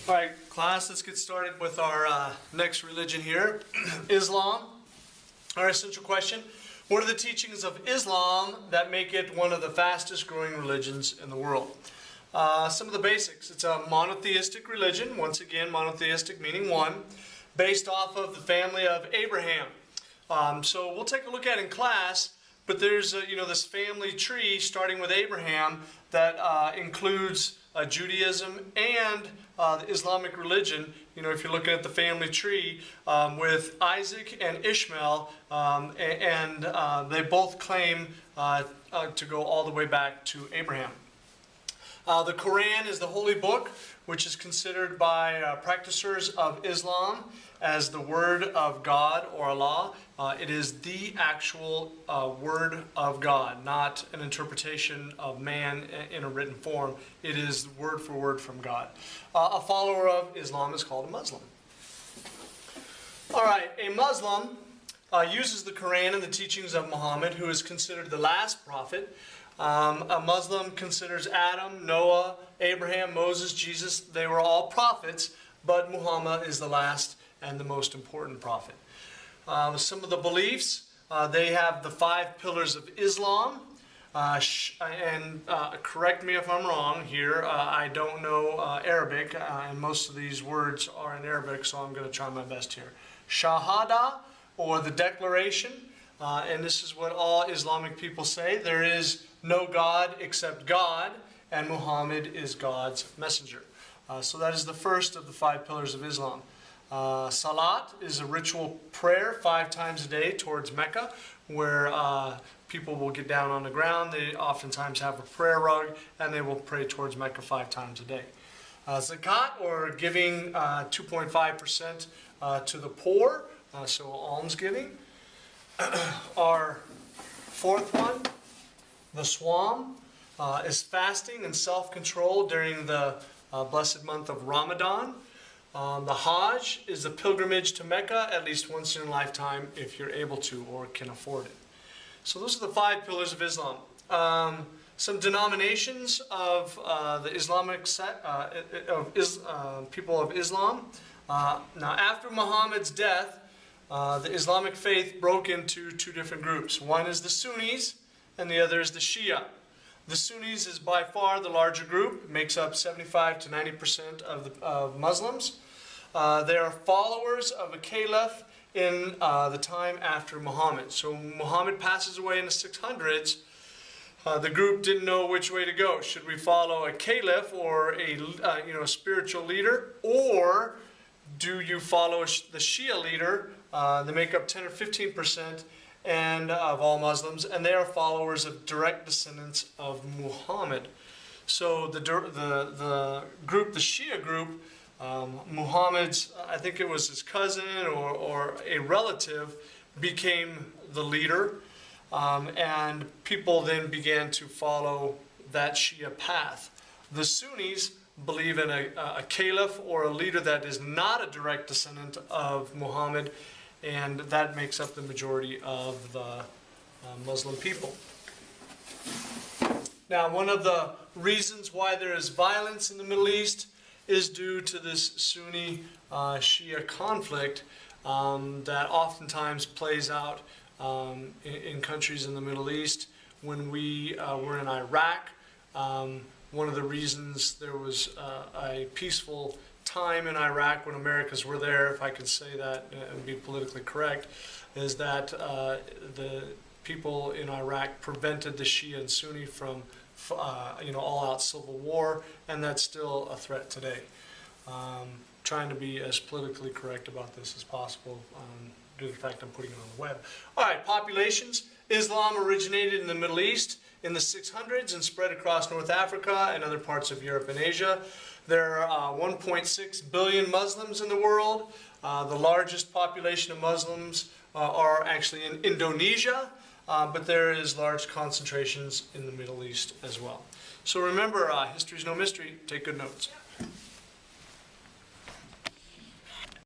All right, class, let's get started with our next religion here, Islam. Our essential question, what are the teachings of Islam that make it one of the fastest growing religions in the world? Some of the basics. It's a monotheistic religion, once again, monotheistic meaning one, based off of the family of Abraham. So we'll take a look at it in class, but there's this family tree starting with Abraham that includes Judaism and the Islamic religion. If you're looking at the family tree with Isaac and Ishmael, and they both claim to go all the way back to Abraham. The Quran is the holy book, which is considered by practitioners of Islam as the word of God or Allah. It is the actual word of God, not an interpretation of man in a written form. It is word for word from God. A follower of Islam is called a Muslim. All right, a Muslim uses the Quran and the teachings of Muhammad, who is considered the last prophet. A Muslim considers Adam, Noah, Abraham, Moses, Jesus, they were all prophets, but Muhammad is the last and the most important prophet. Some of the beliefs, they have the 5 pillars of Islam, and correct me if I'm wrong here, I don't know Arabic, and most of these words are in Arabic, so I'm going to try my best here. Shahada, or the declaration, and this is what all Islamic people say: there is no God except God, and Muhammad is God's messenger. So that is the first of the 5 pillars of Islam. Salat is a ritual prayer 5 times a day towards Mecca, where people will get down on the ground. They oftentimes have a prayer rug, and they will pray towards Mecca 5 times a day. Zakat, or giving 2.5% to the poor, so almsgiving. Our fourth one, the Swam, is fasting and self-control during the blessed month of Ramadan. The Hajj is a pilgrimage to Mecca at least once in a lifetime if you're able to or can afford it. So those are the 5 pillars of Islam. Some denominations of the Islamic people of Islam. Now, after Muhammad's death, the Islamic faith broke into 2 different groups. One is the Sunnis, and the other is the Shia. The Sunnis is by far the larger group. It makes up 75 to 90% of Muslims. They are followers of a caliph in the time after Muhammad. So Muhammad passes away in the 600s. The group didn't know which way to go. Should we follow a caliph or a spiritual leader, or do you follow the Shia leader? They make up 10 or 15% and of all Muslims, and they are followers of direct descendants of Muhammad. So the group, the Shia group, Muhammad's, I think it was his cousin or a relative, became the leader, and people then began to follow that Shia path. The Sunnis believe in a caliph or a leader that is not a direct descendant of Muhammad, and that makes up the majority of the Muslim people. Now, one of the reasons why there is violence in the Middle East is due to this Sunni-Shia conflict that oftentimes plays out in countries in the Middle East. When we were in Iraq, one of the reasons there was a peaceful time in Iraq when Americans were there, if I could say that and be politically correct, is that the people in Iraq prevented the Shia and Sunni from all-out civil war, and that's still a threat today. Trying to be as politically correct about this as possible due to the fact I'm putting it on the web. All right, populations. Islam originated in the Middle East in the 600s and spread across North Africa and other parts of Europe and Asia. There are 1.6 billion Muslims in the world. The largest population of Muslims are actually in Indonesia, but there is large concentrations in the Middle East as well. So remember, history is no mystery. Take good notes.